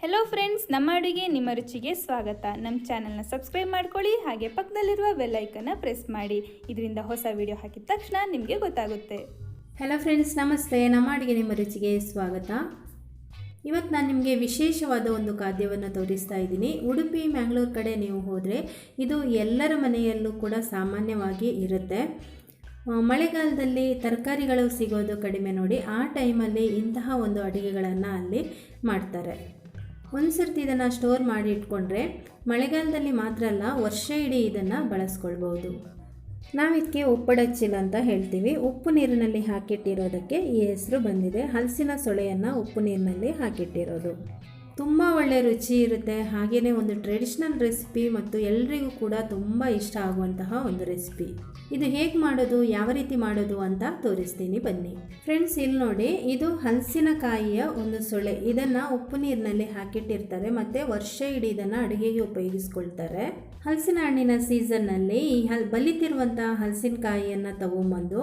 Hello friends, ನಮ್ಮ ಅಡುಗೆ ನಿಮ್ಮ ರುಚಿಗೆ ಸ್ವಾಗತ. ನಮ್ಮ ಚಾನಲ್ನ ಸಬ್ಸ್ಕ್ರೈಬ್ ಮಾಡ್ಕೊಳ್ಳಿ, ಹಾಗೆ ಪಕ್ಕದಲ್ಲಿರುವ ಬೆಲ್ ಐಕನ್ನ ಪ್ರೆಸ್ ಮಾಡಿ. ಇದರಿಂದ ಹೊಸ ವಿಡಿಯೋ ಹಾಕಿದ ತಕ್ಷಣ ನಿಮಗೆ ಗೊತ್ತಾಗುತ್ತೆ. ಹೆಲೋ ಫ್ರೆಂಡ್ಸ್, ನಮಸ್ತೆ. ನಮ್ಮ ಅಡುಗೆ ನಿಮ್ಮ ರುಚಿಗೆ ಸ್ವಾಗತ. ಇವತ್ತು ನಾನು ನಿಮಗೆ ವಿಶೇಷವಾದ ಒಂದು ಖಾದ್ಯವನ್ನು ತೋರಿಸ್ತಾ ಇದ್ದೀನಿ. ಉಡುಪಿ ಮ್ಯಾಂಗ್ಳೂರ್ ಕಡೆ ನೀವು ಹೋದರೆ ಇದು ಎಲ್ಲರ ಮನೆಯಲ್ಲೂ ಕೂಡ ಸಾಮಾನ್ಯವಾಗಿ ಇರುತ್ತೆ. ಮಳೆಗಾಲದಲ್ಲಿ ತರಕಾರಿಗಳು ಸಿಗೋದು ಕಡಿಮೆ ನೋಡಿ, ಆ ಟೈಮಲ್ಲಿ ಇಂತಹ ಒಂದು ಅಡುಗೆಗಳನ್ನು ಅಲ್ಲಿ ಮಾಡ್ತಾರೆ. ಒಂದು ಸರ್ತಿ ಇದನ್ನು ಸ್ಟೋರ್ ಮಾಡಿ ಇಟ್ಕೊಂಡ್ರೆ ಮಳೆಗಾಲದಲ್ಲಿ ಮಾತ್ರ ಅಲ್ಲ, ವರ್ಷ ಇಡೀ ಇದನ್ನು ಬಳಸ್ಕೊಳ್ಬೋದು. ನಾವು ಇದಕ್ಕೆ ಉಪ್ಪಡಚ್ಚಿಲ್ ಅಂತ ಹೇಳ್ತೀವಿ. ಉಪ್ಪು ನೀರಿನಲ್ಲಿ ಹಾಕಿಟ್ಟಿರೋದಕ್ಕೆ ಈ ಹೆಸರು ಬಂದಿದೆ. ಹಲಸಿನ ಸೊಳೆಯನ್ನು ಉಪ್ಪು ನೀರಿನಲ್ಲಿ ಹಾಕಿಟ್ಟಿರೋದು ತುಂಬ ಒಳ್ಳೆ ರುಚಿ ಇರುತ್ತೆ. ಹಾಗೆಯೇ ಒಂದು ಟ್ರೆಡಿಷ್ನಲ್ ರೆಸಿಪಿ ಮತ್ತು ಎಲ್ರಿಗೂ ಕೂಡ ತುಂಬ ಇಷ್ಟ ಆಗುವಂತಹ ಒಂದು ರೆಸಿಪಿ. ಇದು ಹೇಗೆ ಮಾಡೋದು, ಯಾವ ರೀತಿ ಮಾಡೋದು ಅಂತ ತೋರಿಸ್ತೀನಿ, ಬನ್ನಿ ಫ್ರೆಂಡ್ಸ್. ಇಲ್ಲಿ ನೋಡಿ, ಇದು ಹಲಸಿನಕಾಯಿಯ ಒಂದು ಸೊಳೆ. ಇದನ್ನು ಉಪ್ಪು ನೀರಿನಲ್ಲಿ ಹಾಕಿಟ್ಟಿರ್ತಾರೆ ಮತ್ತು ವರ್ಷ ಇಡೀ ಇದನ್ನು ಅಡುಗೆಗೆ ಉಪಯೋಗಿಸ್ಕೊಳ್ತಾರೆ. ಹಲಸಿನ ಹಣ್ಣಿನ ಸೀಸನ್ನಲ್ಲಿ ಈ ಬಲಿತಿರುವಂತಹ ಹಲಸಿನಕಾಯಿಯನ್ನು ತಗೊಂಬಂದು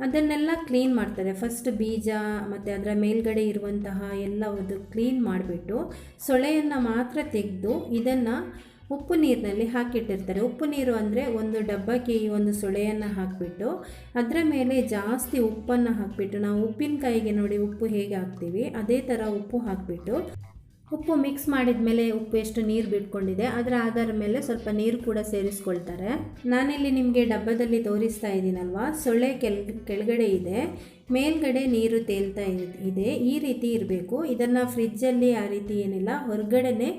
ಅದನ್ನೆಲ್ಲ ಕ್ಲೀನ್ ಮಾಡ್ತಾರೆ. ಫಸ್ಟ್ ಬೀಜ ಮತ್ತು ಅದರ ಮೇಲ್ಗಡೆ ಇರುವಂತಹ ಎಲ್ಲವುದು ಕ್ಲೀನ್ ಮಾಡಿಬಿಟ್ಟು ಸೊಳೆಯನ್ನು ಮಾತ್ರ ತೆಗೆದು ಇದನ್ನು ಉಪ್ಪು ನೀರಿನಲ್ಲಿ ಹಾಕಿಟ್ಟಿರ್ತಾರೆ. ಉಪ್ಪು ನೀರು ಅಂದರೆ ಒಂದು ಡಬ್ಬಕ್ಕೆ ಈ ಒಂದು ಸೊಳೆಯನ್ನು ಹಾಕಿಬಿಟ್ಟು ಅದರ ಮೇಲೆ ಜಾಸ್ತಿ ಉಪ್ಪನ್ನು ಹಾಕಿಬಿಟ್ಟು, ನಾವು ಉಪ್ಪಿನಕಾಯಿಗೆ ನೋಡಿ ಉಪ್ಪು ಹೇಗೆ ಹಾಕ್ತೀವಿ ಅದೇ ಥರ ಉಪ್ಪು ಹಾಕಿಬಿಟ್ಟು, ಉಪ್ಪು ಮಿಕ್ಸ್ ಮಾಡಿದ ಮೇಲೆ ಉಪ್ಪು ಎಷ್ಟು ನೀರು ಬಿಟ್ಕೊಂಡಿದೆ ಅದರ ಆಧಾರ ಮೇಲೆ ಸ್ವಲ್ಪ ನೀರು ಕೂಡ ಸೇರಿಸ್ಕೊಳ್ತಾರೆ. ನಾನಿಲ್ಲಿ ನಿಮಗೆ ಡಬ್ಬದಲ್ಲಿ ತೋರಿಸ್ತಾ ಇದ್ದೀನಲ್ವಾ, ಸೊಳ್ಳೆ ಕೆಳಗಡೆ ಇದೆ, ಮೇಲ್ಗಡೆ ನೀರು ತೇಲ್ತಾ ಇದೆ. ಈ ರೀತಿ ಇರಬೇಕು. ಇದನ್ನು ಫ್ರಿಜ್ಜಲ್ಲಿ ಆ ರೀತಿ ಏನಿಲ್ಲ, ಹೊರಗಡೆನೆ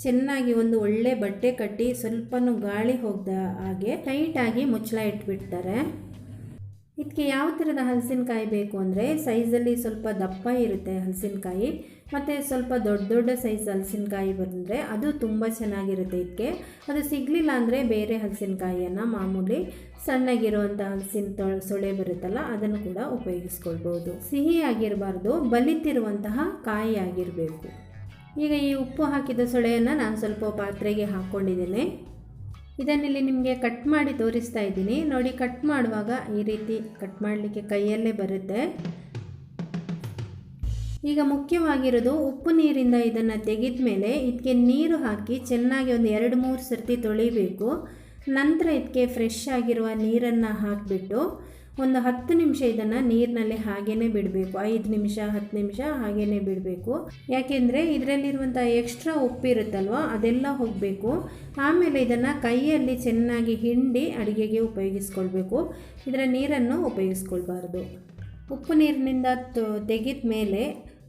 ಚೆನ್ನಾಗಿ ಒಂದು ಒಳ್ಳೆ ಬಟ್ಟೆ ಕಟ್ಟಿ ಸ್ವಲ್ಪನೂ ಗಾಳಿ ಹೋಗದ ಹಾಗೆ ಟೈಟಾಗಿ ಮುಚ್ಚಳ ಇಟ್ಬಿಡ್ತಾರೆ. ಇದಕ್ಕೆ ಯಾವ ಥರದ ಹಲಸಿನಕಾಯಿ ಬೇಕು ಅಂದರೆ, ಸೈಜಲ್ಲಿ ಸ್ವಲ್ಪ ದಪ್ಪ ಇರುತ್ತೆ ಹಲಸಿನಕಾಯಿ, ಮತ್ತು ಸ್ವಲ್ಪ ದೊಡ್ಡ ದೊಡ್ಡ ಸೈಜ್ ಹಲಸಿನಕಾಯಿ ಬಂದರೆ ಅದು ತುಂಬ ಚೆನ್ನಾಗಿರುತ್ತೆ. ಇದಕ್ಕೆ ಅದು ಸಿಗಲಿಲ್ಲ ಅಂದರೆ ಬೇರೆ ಹಲಸಿನಕಾಯಿಯನ್ನು, ಮಾಮೂಲಿ ಸಣ್ಣಗಿರುವಂಥ ಸೊಳೆ ಬರುತ್ತಲ್ಲ ಅದನ್ನು ಕೂಡ ಉಪಯೋಗಿಸ್ಕೊಳ್ಬೋದು. ಸಿಹಿ ಆಗಿರಬಾರ್ದು, ಬಲಿತಿರುವಂತಹ ಕಾಯಿ ಆಗಿರಬೇಕು. ಈಗ ಈ ಉಪ್ಪು ಹಾಕಿದ ಸೊಳೆಯನ್ನು ನಾನು ಸ್ವಲ್ಪ ಪಾತ್ರೆಗೆ ಹಾಕ್ಕೊಂಡಿದ್ದೇನೆ. ಇದನ್ನಿಲ್ಲಿ ನಿಮಗೆ ಕಟ್ ಮಾಡಿ ತೋರಿಸ್ತಾ ಇದ್ದೀನಿ ನೋಡಿ. ಕಟ್ ಮಾಡುವಾಗ ಈ ರೀತಿ ಕಟ್ ಮಾಡಲಿಕ್ಕೆ ಕೈಯಲ್ಲೇ ಬರುತ್ತೆ. ಈಗ ಮುಖ್ಯವಾಗಿರೋದು, ಉಪ್ಪು ನೀರಿಂದ ಇದನ್ನು ತೆಗೆದ ಮೇಲೆ ಇದಕ್ಕೆ ನೀರು ಹಾಕಿ ಚೆನ್ನಾಗಿ ಒಂದು 2-3 ಸರ್ತಿ ತೊಳಿಬೇಕು. ನಂತರ ಇದಕ್ಕೆ ಫ್ರೆಶ್ ಆಗಿರುವ ನೀರನ್ನು ಹಾಕಿಬಿಟ್ಟು ಒಂದು 10 ನಿಮಿಷ ಇದನ್ನು ನೀರಿನಲ್ಲಿ ಹಾಗೇ ಬಿಡಬೇಕು. 5 ನಿಮಿಷ 10 ನಿಮಿಷ ಹಾಗೇ ಬಿಡಬೇಕು. ಯಾಕೆಂದರೆ ಇದರಲ್ಲಿರುವಂಥ ಎಕ್ಸ್ಟ್ರಾ ಉಪ್ಪಿರುತ್ತಲ್ವ ಅದೆಲ್ಲ ಹೋಗಬೇಕು. ಆಮೇಲೆ ಇದನ್ನು ಕೈಯಲ್ಲಿ ಚೆನ್ನಾಗಿ ಹಿಂಡಿ ಅಡುಗೆಗೆ ಉಪಯೋಗಿಸ್ಕೊಳ್ಬೇಕು. ಇದರ ನೀರನ್ನು ಉಪಯೋಗಿಸ್ಕೊಳ್ಬಾರ್ದು. ಉಪ್ಪು ನೀರಿನಿಂದ ತೆಗೆದ ಮೇಲೆ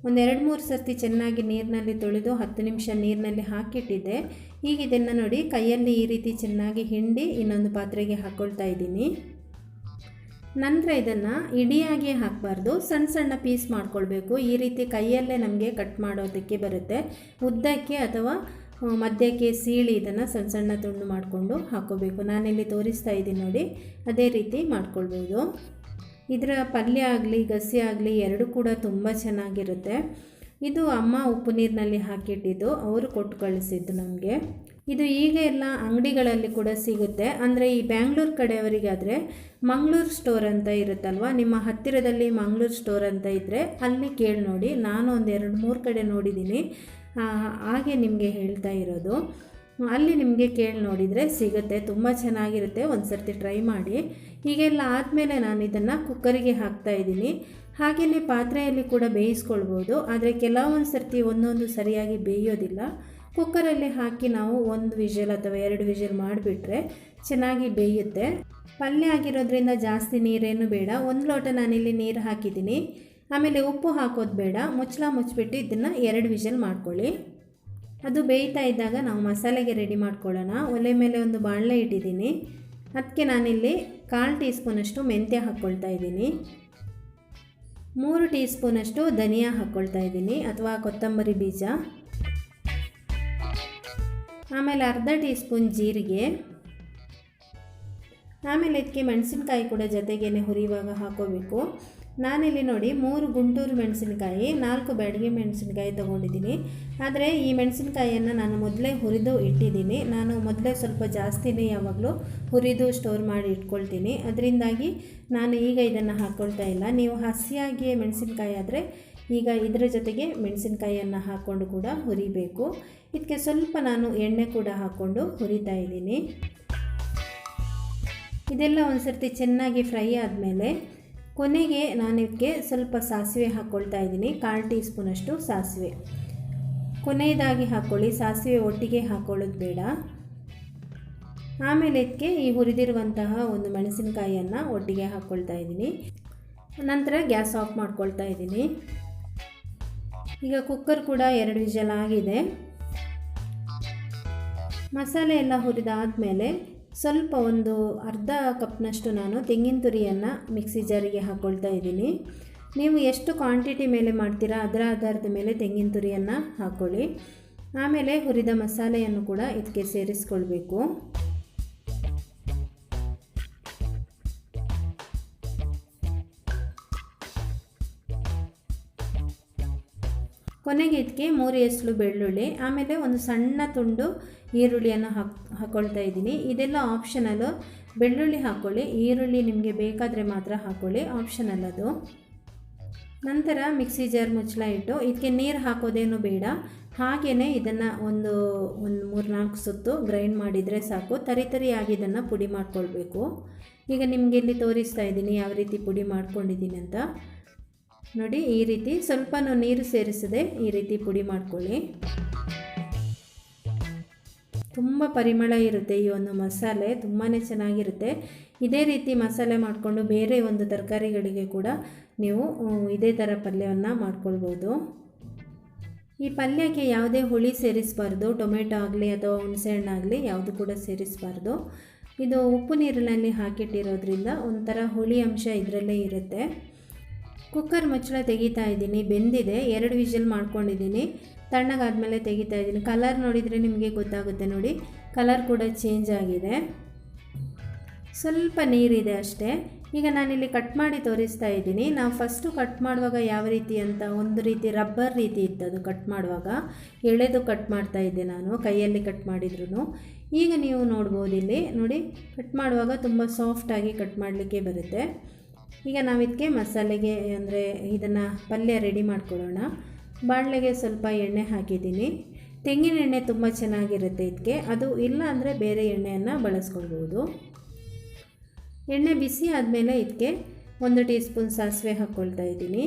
ಒಂದು 2-3 ಸರ್ತಿ ಚೆನ್ನಾಗಿ ನೀರಿನಲ್ಲಿ ತೊಳೆದು 10 ನಿಮಿಷ ನೀರಿನಲ್ಲಿ ಹಾಕಿಟ್ಟಿದ್ದೆ. ಈಗ ಇದನ್ನು ನೋಡಿ ಕೈಯಲ್ಲಿ ಈ ರೀತಿ ಚೆನ್ನಾಗಿ ಹಿಂಡಿ ಇನ್ನೊಂದು ಪಾತ್ರೆಗೆ ಹಾಕ್ಕೊಳ್ತಾ ಇದ್ದೀನಿ. ನಂತರ ಇದನ್ನು ಇಡಿಯಾಗಿ ಹಾಕಬಾರ್ದು, ಸಣ್ಣ ಸಣ್ಣ ಪೀಸ್ ಮಾಡ್ಕೊಳ್ಬೇಕು. ಈ ರೀತಿ ಕೈಯಲ್ಲೇ ನಮಗೆ ಕಟ್ ಮಾಡೋದಕ್ಕೆ ಬರುತ್ತೆ. ಉದ್ದಕ್ಕೆ ಅಥವಾ ಮಧ್ಯಕ್ಕೆ ಸೀಳಿ ಇದನ್ನು ಸಣ್ಣ ಸಣ್ಣ ತುಂಡು ಮಾಡಿಕೊಂಡು ಹಾಕ್ಕೋಬೇಕು. ನಾನಿಲ್ಲಿ ತೋರಿಸ್ತಾ ಇದ್ದೀನಿ ನೋಡಿ, ಅದೇ ರೀತಿ ಮಾಡ್ಕೊಳ್ಬೋದು. ಇದರ ಪಲ್ಯ ಆಗಲಿ ಗಸಿ ಆಗಲಿ ಎರಡೂ ಕೂಡ ತುಂಬ ಚೆನ್ನಾಗಿರುತ್ತೆ. ಇದು ಅಮ್ಮ ಉಪ್ಪು ನೀರಿನಲ್ಲಿ ಹಾಕಿಟ್ಟಿದ್ದು, ಅವರು ಕೊಟ್ಟು ಕಳಿಸಿದ್ದು ನಮಗೆ. ಇದು ಈಗ ಎಲ್ಲ ಅಂಗಡಿಗಳಲ್ಲಿ ಕೂಡ ಸಿಗುತ್ತೆ. ಅಂದರೆ ಈ ಬ್ಯಾಂಗ್ಳೂರು ಕಡೆಯವರಿಗಾದರೆ ಮಂಗಳೂರು ಸ್ಟೋರ್ ಅಂತ ಇರುತ್ತಲ್ವ, ನಿಮ್ಮ ಹತ್ತಿರದಲ್ಲಿ ಮಂಗಳೂರು ಸ್ಟೋರ್ ಅಂತ ಇದ್ದರೆ ಅಲ್ಲಿ ಕೇಳಿ ನೋಡಿ. ನಾನು ಒಂದು 2-3 ಕಡೆ ನೋಡಿದ್ದೀನಿ, ಹಾಗೆ ನಿಮಗೆ ಹೇಳ್ತಾ ಇರೋದು. ಅಲ್ಲಿ ನಿಮಗೆ ಕೇಳಿ ನೋಡಿದರೆ ಸಿಗುತ್ತೆ, ತುಂಬ ಚೆನ್ನಾಗಿರುತ್ತೆ. ಒಂದು ಸರ್ತಿ ಟ್ರೈ ಮಾಡಿ. ಹೀಗೆಲ್ಲ ಆದಮೇಲೆ ನಾನು ಇದನ್ನು ಕುಕ್ಕರಿಗೆ ಹಾಕ್ತಾಯಿದ್ದೀನಿ. ಹಾಗೆಯೇ ಪಾತ್ರೆಯಲ್ಲಿ ಕೂಡ ಬೇಯಿಸ್ಕೊಳ್ಬೋದು, ಆದರೆ ಕೆಲವೊಂದು ಸರ್ತಿ ಒಂದೊಂದು ಸರಿಯಾಗಿ ಬೇಯೋದಿಲ್ಲ. ಕುಕ್ಕರಲ್ಲಿ ಹಾಕಿ ನಾವು 1 ವಿಷಲ್ ಅಥವಾ 2 ವಿಷಲ್ ಮಾಡಿಬಿಟ್ರೆ ಚೆನ್ನಾಗಿ ಬೇಯುತ್ತೆ. ಪಲ್ಯ ಆಗಿರೋದ್ರಿಂದ ಜಾಸ್ತಿ ನೀರೇನು ಬೇಡ. 1 ಲೋಟ ನಾನಿಲ್ಲಿ ನೀರು ಹಾಕಿದ್ದೀನಿ. ಆಮೇಲೆ ಉಪ್ಪು ಹಾಕೋದು ಬೇಡ. ಮುಚ್ಚಳ ಮುಚ್ಚಿಬಿಟ್ಟು ಇದನ್ನು 2 ವಿಷಲ್ ಮಾಡ್ಕೊಳ್ಳಿ. ಅದು ಬೇಯ್ತಾ ಇದ್ದಾಗ ನಾವು ಮಸಾಲೆಗೆ ರೆಡಿ ಮಾಡ್ಕೊಳ್ಳೋಣ. ಒಲೆ ಮೇಲೆ ಒಂದು ಬಾಣಲೆ ಇಟ್ಟಿದ್ದೀನಿ. ಅದಕ್ಕೆ ನಾನಿಲ್ಲಿ 1/4 ಟೀ ಸ್ಪೂನಷ್ಟು ಮೆಂತ್ಯ ಹಾಕ್ಕೊಳ್ತಾ ಇದ್ದೀನಿ. 3 ಟೀ ಸ್ಪೂನಷ್ಟು ಧನಿಯಾ ಹಾಕ್ಕೊಳ್ತಾ ಇದ್ದೀನಿ ಅಥವಾ ಕೊತ್ತಂಬರಿ ಬೀಜ. ಆಮೇಲೆ 1/2 ಟೀ ಸ್ಪೂನ್ ಜೀರಿಗೆ. ಆಮೇಲೆ ಇದಕ್ಕೆ ಮೆಣಸಿನ್ಕಾಯಿ ಕೂಡ ಜೊತೆಗೇ ಹುರಿಯುವಾಗ ಹಾಕೋಬೇಕು. ನಾನಿಲ್ಲಿ ನೋಡಿ 3 ಗುಂಟೂರು ಮೆಣಸಿನಕಾಯಿ, 4 ಬ್ಯಾಡಗಿ ಮೆಣಸಿನಕಾಯಿ ತೊಗೊಂಡಿದ್ದೀನಿ. ಆದರೆ ಈ ಮೆಣಸಿನಕಾಯಿಯನ್ನು ನಾನು ಮೊದಲೇ ಹುರಿದು ಇಟ್ಟಿದ್ದೀನಿ. ನಾನು ಮೊದಲೇ ಸ್ವಲ್ಪ ಜಾಸ್ತಿನೇ ಯಾವಾಗಲೂ ಹುರಿದು ಸ್ಟೋರ್ ಮಾಡಿ ಇಟ್ಕೊಳ್ತೀನಿ. ಅದರಿಂದಾಗಿ ನಾನು ಈಗ ಇದನ್ನು ಹಾಕ್ಕೊಳ್ತಾ ಇಲ್ಲ. ನೀವು ಹಸಿಯಾಗಿ ಮೆಣಸಿನಕಾಯಿ ಆದರೆ ಈಗ ಇದರ ಜೊತೆಗೆ ಮೆಣಸಿನಕಾಯಿಯನ್ನು ಹಾಕ್ಕೊಂಡು ಕೂಡ ಹುರಿಬೇಕು. ಇದಕ್ಕೆ ಸ್ವಲ್ಪ ನಾನು ಎಣ್ಣೆ ಕೂಡ ಹಾಕ್ಕೊಂಡು ಹುರಿತಾ ಇದ್ದೀನಿ. ಇದೆಲ್ಲ ಒಂದು ಸರ್ತಿ ಚೆನ್ನಾಗಿ ಫ್ರೈ ಆದಮೇಲೆ ಕೊನೆಗೆ ನಾನು ಇದಕ್ಕೆ ಸ್ವಲ್ಪ ಸಾಸಿವೆ ಹಾಕ್ಕೊಳ್ತಾ ಇದ್ದೀನಿ. 1/4 ಟೀ ಸ್ಪೂನಷ್ಟು ಸಾಸಿವೆ ಕೊನೆಯದಾಗಿ ಹಾಕ್ಕೊಳ್ಳಿ, ಸಾಸಿವೆ ಒಟ್ಟಿಗೆ ಹಾಕ್ಕೊಳ್ಳೋದು ಬೇಡ. ಆಮೇಲೆ ಇದಕ್ಕೆ ಈ ಹುರಿದಿರುವಂತಹ ಒಂದು ಮೆಣಸಿನಕಾಯಿಯನ್ನು ಒಟ್ಟಿಗೆ ಹಾಕ್ಕೊಳ್ತಾ ಇದ್ದೀನಿ. ನಂತರ ಗ್ಯಾಸ್ ಆಫ್ ಮಾಡ್ಕೊಳ್ತಾ ಇದ್ದೀನಿ. ಈಗ ಕುಕ್ಕರ್ ಕೂಡ 2 ವಿಷಲ್ ಆಗಿದೆ. ಮಸಾಲೆ ಎಲ್ಲ ಹುರಿದಾದಮೇಲೆ ಸ್ವಲ್ಪ ಒಂದು ಅರ್ಧ ಕಪ್ನಷ್ಟು ನಾನು ತೆಂಗಿನ ತುರಿಯನ್ನು ಮಿಕ್ಸಿ ಜಾರಿಗೆ ಹಾಕ್ಕೊಳ್ತಾ ಇದ್ದೀನಿ. ನೀವು ಎಷ್ಟು ಕ್ವಾಂಟಿಟಿ ಮೇಲೆ ಮಾಡ್ತೀರಾ ಅದರ ಆಧಾರದ ಮೇಲೆ ತೆಂಗಿನ ತುರಿಯನ್ನು ಹಾಕ್ಕೊಳ್ಳಿ. ಆಮೇಲೆ ಹುರಿದ ಮಸಾಲೆಯನ್ನು ಕೂಡ ಇದಕ್ಕೆ ಸೇರಿಸ್ಕೊಳ್ಬೇಕು. ಕೊನೆಗೆ ಇದಕ್ಕೆ 3 ಎಸಳು ಬೆಳ್ಳುಳ್ಳಿ, ಆಮೇಲೆ ಒಂದು ಸಣ್ಣ ತುಂಡು ಈರುಳ್ಳಿಯನ್ನು ಹಾಕ್ಕೊಳ್ತಾ ಇದ್ದೀನಿ. ಇದೆಲ್ಲ ಆಪ್ಷನಲ್ಲು. ಬೆಳ್ಳುಳ್ಳಿ ಹಾಕ್ಕೊಳ್ಳಿ, ಈರುಳ್ಳಿ ನಿಮಗೆ ಬೇಕಾದರೆ ಮಾತ್ರ ಹಾಕ್ಕೊಳ್ಳಿ, ಆಪ್ಷನಲ್ ಅದು. ನಂತರ ಮಿಕ್ಸಿ ಜಾರ್ ಮುಚ್ಚಳ ಇಟ್ಟು ಇದಕ್ಕೆ ನೀರು ಹಾಕೋದೇನು ಬೇಡ, ಹಾಗೆಯೇ ಇದನ್ನು ಒಂದು 3-4 ಸುತ್ತು ಗ್ರೈಂಡ್ ಮಾಡಿದರೆ ಸಾಕು. ತರಿಯಾಗಿ ಇದನ್ನು ಪುಡಿ ಮಾಡ್ಕೊಳ್ಬೇಕು. ಈಗ ನಿಮಗೆ ಇಲ್ಲಿ ತೋರಿಸ್ತಾ ಇದ್ದೀನಿ ಯಾವ ರೀತಿ ಪುಡಿ ಮಾಡ್ಕೊಂಡಿದ್ದೀನಿ ಅಂತ. ನೋಡಿ, ಈ ರೀತಿ ಸ್ವಲ್ಪನೂ ನೀರು ಸೇರಿಸದೆ ಈ ರೀತಿ ಪುಡಿ ಮಾಡ್ಕೊಳ್ಳಿ. ತುಂಬ ಪರಿಮಳ ಇರುತ್ತೆ ಈ ಒಂದು ಮಸಾಲೆ, ತುಂಬಾ ಚೆನ್ನಾಗಿರುತ್ತೆ. ಇದೇ ರೀತಿ ಮಸಾಲೆ ಮಾಡಿಕೊಂಡು ಬೇರೆ ಒಂದು ತರಕಾರಿಗಳಿಗೆ ಕೂಡ ನೀವು ಇದೇ ಥರ ಪಲ್ಯವನ್ನು ಮಾಡ್ಕೊಳ್ಬೋದು. ಈ ಪಲ್ಯಕ್ಕೆ ಯಾವುದೇ ಹುಳಿ ಸೇರಿಸಬಾರ್ದು, ಟೊಮೆಟೊ ಆಗಲಿ ಅಥವಾ ಹುಣಸೆಹಣ್ಣಾಗಲಿ ಯಾವುದು ಕೂಡ ಸೇರಿಸಬಾರ್ದು. ಇದು ಉಪ್ಪು ನೀರಿನಲ್ಲಿ ಹಾಕಿಟ್ಟಿರೋದ್ರಿಂದ ಒಂಥರ ಹುಳಿ ಅಂಶ ಇದರಲ್ಲೇ ಇರುತ್ತೆ. ಕುಕ್ಕರ್ ಮುಚ್ಚಳ ತೆಗಿತಾ ಇದ್ದೀನಿ, ಬೆಂದಿದೆ. 2 ವಿಷಲ್ ಮಾಡ್ಕೊಂಡಿದ್ದೀನಿ. ತಣ್ಣಗಾದ್ಮೇಲೆ ತೆಗಿತಾ ಇದ್ದೀನಿ. ಕಲರ್ ನೋಡಿದರೆ ನಿಮಗೆ ಗೊತ್ತಾಗುತ್ತೆ. ನೋಡಿ, ಕಲರ್ ಕೂಡ ಚೇಂಜ್ ಆಗಿದೆ, ಸ್ವಲ್ಪ ನೀರಿದೆ ಅಷ್ಟೇ. ಈಗ ನಾನಿಲ್ಲಿ ಕಟ್ ಮಾಡಿ ತೋರಿಸ್ತಾ ಇದ್ದೀನಿ. ನಾವು ಫಸ್ಟು ಕಟ್ ಮಾಡುವಾಗ ಯಾವ ರೀತಿ ಅಂತ ಒಂದು ರೀತಿ ರಬ್ಬರ್ ರೀತಿ ಇತ್ತು ಅದು. ಕಟ್ ಮಾಡುವಾಗ ಎಳೆದು ಕಟ್ ಮಾಡ್ತಾ ಇದ್ದೆ ನಾನು, ಕೈಯಲ್ಲಿ ಕಟ್ ಮಾಡಿದ್ರು. ಈಗ ನೀವು ನೋಡ್ಬೋದು ಇಲ್ಲಿ ನೋಡಿ, ಕಟ್ ಮಾಡುವಾಗ ತುಂಬ ಸಾಫ್ಟಾಗಿ ಕಟ್ ಮಾಡಲಿಕ್ಕೆ ಬರುತ್ತೆ. ಈಗ ನಾವು ಇದಕ್ಕೆ ಮಸಾಲೆಗೆ ಅಂದರೆ ಇದನ್ನು ಪಲ್ಯ ರೆಡಿ ಮಾಡ್ಕೊಳ್ಳೋಣ. ಬಾಣಲೆಗೆ ಸ್ವಲ್ಪ ಎಣ್ಣೆ ಹಾಕಿದ್ದೀನಿ. ತೆಂಗಿನ ಎಣ್ಣೆ ತುಂಬ ಚೆನ್ನಾಗಿರುತ್ತೆ ಇದಕ್ಕೆ, ಅದು ಇಲ್ಲ ಅಂದರೆ ಬೇರೆ ಎಣ್ಣೆಯನ್ನು ಬಳಸ್ಕೊಳ್ಬೋದು. ಎಣ್ಣೆ ಬಿಸಿ ಆದಮೇಲೆ ಇದಕ್ಕೆ 1 ಟೀ ಸ್ಪೂನ್ ಸಾಸಿವೆ ಹಾಕ್ಕೊಳ್ತಾ ಇದ್ದೀನಿ.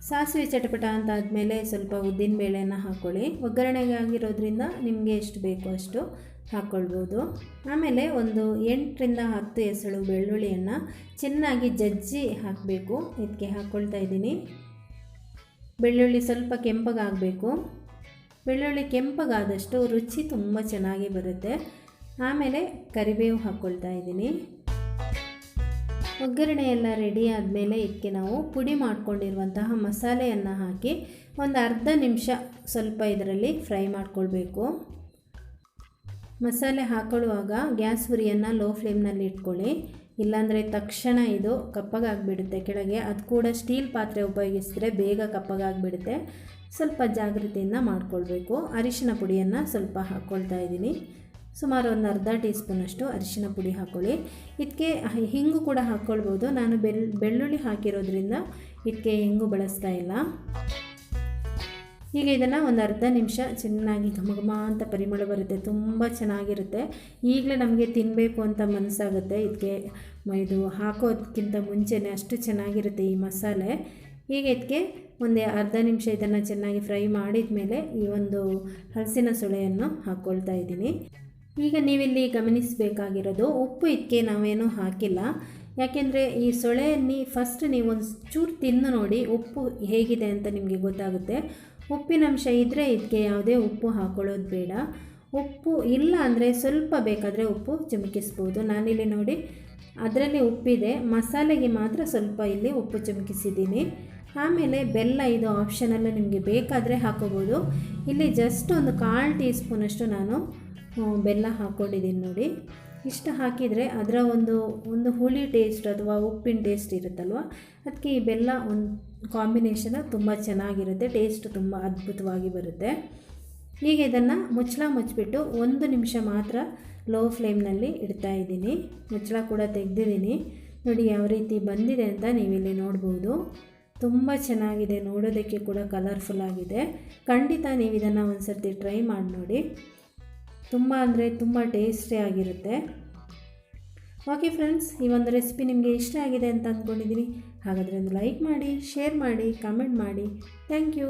ಸಾಸಿವೆ ಚಟಪಟ ಅಂತ ಆದಮೇಲೆ ಸ್ವಲ್ಪ ಉದ್ದಿನಬೇಳೆಯನ್ನು ಹಾಕ್ಕೊಳ್ಳಿ. ಒಗ್ಗರಣೆಗೆ ಆಗಿರೋದ್ರಿಂದ ನಿಮಗೆ ಎಷ್ಟು ಬೇಕೋ ಅಷ್ಟು ಹಾಕ್ಕೊಳ್ಬೋದು. ಆಮೇಲೆ ಒಂದು 8ರಿಂದ 10 ಎಸಳು ಬೆಳ್ಳುಳ್ಳಿಯನ್ನು ಚೆನ್ನಾಗಿ ಜಜ್ಜಿ ಹಾಕಬೇಕು. ಇದಕ್ಕೆ ಹಾಕ್ಕೊಳ್ತಾ ಇದ್ದೀನಿ. ಬೆಳ್ಳುಳ್ಳಿ ಸ್ವಲ್ಪ ಕೆಂಪಗಾಗಬೇಕು. ಬೆಳ್ಳುಳ್ಳಿ ಕೆಂಪಗಾದಷ್ಟು ರುಚಿ ತುಂಬ ಚೆನ್ನಾಗಿ ಬರುತ್ತೆ. ಆಮೇಲೆ ಕರಿಬೇವು ಹಾಕ್ಕೊಳ್ತಾ ಇದ್ದೀನಿ. ಒಗ್ಗರಣೆ ಎಲ್ಲ ರೆಡಿ ಆದಮೇಲೆ ಇದಕ್ಕೆ ನಾವು ಪುಡಿ ಮಾಡ್ಕೊಂಡಿರುವಂತಹ ಮಸಾಲೆಯನ್ನು ಹಾಕಿ ಒಂದು ಅರ್ಧ ನಿಮಿಷ ಸ್ವಲ್ಪ ಇದರಲ್ಲಿ ಫ್ರೈ ಮಾಡ್ಕೊಳ್ಬೇಕು. ಮಸಾಲೆ ಹಾಕೊಳ್ಳುವಾಗ ಗ್ಯಾಸ್ ಉರಿಯನ್ನು ಲೋ ಫ್ಲೇಮ್ನಲ್ಲಿ ಇಟ್ಕೊಳ್ಳಿ, ಇಲ್ಲಾಂದರೆ ತಕ್ಷಣ ಇದು ಕಪ್ಪಗಾಗಿಬಿಡುತ್ತೆ ಕೆಳಗೆ. ಅದು ಕೂಡ ಸ್ಟೀಲ್ ಪಾತ್ರೆ ಉಪಯೋಗಿಸಿದ್ರೆ ಬೇಗ ಕಪ್ಪಗಾಗಿಬಿಡುತ್ತೆ. ಸ್ವಲ್ಪ ಜಾಗೃತಿಯಿಂದ ಮಾಡ್ಕೊಳ್ಬೇಕು. ಅರಿಶಿನ ಪುಡಿಯನ್ನು ಸ್ವಲ್ಪ ಹಾಕ್ಕೊಳ್ತಾ ಇದ್ದೀನಿ. ಸುಮಾರು ಒಂದು ಅರ್ಧ ಟೀ ಸ್ಪೂನಷ್ಟು ಅರಿಶಿನ ಪುಡಿ ಹಾಕ್ಕೊಳ್ಳಿ. ಇದಕ್ಕೆ ಹಿಂಗು ಕೂಡ ಹಾಕ್ಕೊಳ್ಬೋದು. ನಾನು ಬೆಳ್ಳುಳ್ಳಿ ಹಾಕಿರೋದ್ರಿಂದ ಇದಕ್ಕೆ ಹಿಂಗು ಬಳಸ್ತಾ ಇಲ್ಲ. ಈಗ ಇದನ್ನು ಒಂದು ಅರ್ಧ ನಿಮಿಷ ಚೆನ್ನಾಗಿ ಘಮ ಅಂತ ಪರಿಮಳ ಬರುತ್ತೆ, ತುಂಬ ಚೆನ್ನಾಗಿರುತ್ತೆ. ಈಗಲೇ ನಮಗೆ ತಿನ್ನಬೇಕು ಅಂತ ಮನಸ್ಸಾಗುತ್ತೆ. ಇದಕ್ಕೆ ಇದು ಹಾಕೋದಕ್ಕಿಂತ ಮುಂಚೆನೇ ಅಷ್ಟು ಚೆನ್ನಾಗಿರುತ್ತೆ ಈ ಮಸಾಲೆ. ಈಗ ಇದಕ್ಕೆ ಒಂದು ಅರ್ಧ ನಿಮಿಷ ಇದನ್ನು ಚೆನ್ನಾಗಿ ಫ್ರೈ ಮಾಡಿದ ಮೇಲೆ ಈ ಒಂದು ಹಲಸಿನ ಸೊಳೆಯನ್ನು ಹಾಕ್ಕೊಳ್ತಾ ಇದ್ದೀನಿ. ಈಗ ನೀವಿಲ್ಲಿ ಗಮನಿಸಬೇಕಾಗಿರೋದು, ಉಪ್ಪು ಇದಕ್ಕೆ ನಾವೇನೂ ಹಾಕಿಲ್ಲ. ಯಾಕೆಂದರೆ ಈ ಸೊಳೆಯಲ್ಲಿ ಫಸ್ಟ್ ನೀವು ಒಂದು ಚೂರು ತಿಂದು ನೋಡಿ ಉಪ್ಪು ಹೇಗಿದೆ ಅಂತ ನಿಮಗೆ ಗೊತ್ತಾಗುತ್ತೆ. ಉಪ್ಪಿನಂಶ ಇದ್ದರೆ ಇದಕ್ಕೆ ಯಾವುದೇ ಉಪ್ಪು ಹಾಕ್ಕೊಳ್ಳೋದು ಬೇಡ. ಉಪ್ಪು ಇಲ್ಲ ಅಂದರೆ ಸ್ವಲ್ಪ ಬೇಕಾದರೆ ಉಪ್ಪು ಚಿಮುಕಿಸ್ಬೋದು. ನಾನಿಲ್ಲಿ ನೋಡಿ ಅದರಲ್ಲಿ ಉಪ್ಪಿದೆ, ಮಸಾಲೆಗೆ ಮಾತ್ರ ಸ್ವಲ್ಪ ಇಲ್ಲಿ ಉಪ್ಪು ಚಿಮುಕಿಸಿದ್ದೀನಿ. ಆಮೇಲೆ ಬೆಲ್ಲ, ಇದು ಆಪ್ಷನಲ್ಲು, ನಿಮಗೆ ಬೇಕಾದರೆ ಹಾಕೋಬೋದು. ಇಲ್ಲಿ ಜಸ್ಟ್ ಒಂದು 1/4 ಟೀ ಸ್ಪೂನಷ್ಟು ನಾನು ಬೆಲ್ಲ ಹಾಕ್ಕೊಂಡಿದ್ದೀನಿ ನೋಡಿ. ಇಷ್ಟು ಹಾಕಿದರೆ ಅದರ ಒಂದು ಹುಳಿ ಟೇಸ್ಟ್ ಅಥವಾ ಉಪ್ಪಿನ ಟೇಸ್ಟ್ ಇರುತ್ತಲ್ವ, ಅದಕ್ಕೆ ಈ ಬೆಲ್ಲ ಒಂದು ಕಾಂಬಿನೇಷನ್ ತುಂಬ ಚೆನ್ನಾಗಿರುತ್ತೆ. ಟೇಸ್ಟ್ ತುಂಬ ಅದ್ಭುತವಾಗಿ ಬರುತ್ತೆ. ಈಗ ಇದನ್ನು ಮುಚ್ಚಿಬಿಟ್ಟು 1 ನಿಮಿಷ ಮಾತ್ರ ಲೋ ಫ್ಲೇಮ್ನಲ್ಲಿ ಇಡ್ತಾ ಇದ್ದೀನಿ. ಮುಚ್ಚಳ ಕೂಡ ತೆಗೆದಿದ್ದೀನಿ ನೋಡಿ ಯಾವ ರೀತಿ ಬಂದಿದೆ ಅಂತ ನೀವಿಲ್ಲಿ ನೋಡ್ಬೋದು. ತುಂಬ ಚೆನ್ನಾಗಿದೆ, ನೋಡೋದಕ್ಕೆ ಕೂಡ ಕಲರ್ಫುಲ್ ಆಗಿದೆ. ಖಂಡಿತ ನೀವು ಇದನ್ನು ಒಂದು ಸರ್ತಿ ಟ್ರೈ ಮಾಡಿ ನೋಡಿ. ತುಂಬ ಅಂದರೆ ತುಂಬ ಟೇಸ್ಟಿ ಆಗಿರುತ್ತೆ. ಓಕೆ ಫ್ರೆಂಡ್ಸ್, ಈ ಒಂದು ರೆಸಿಪಿ ನಿಮಗೆ ಇಷ್ಟ ಆಗಿದೆ ಅಂತ ಅಂದ್ಕೊಂಡಿದ್ದೀನಿ. ಹಾಗಾದರೆ ಒಂದು ಲೈಕ್ ಮಾಡಿ, ಶೇರ್ ಮಾಡಿ, ಕಮೆಂಟ್ ಮಾಡಿ. Thank you.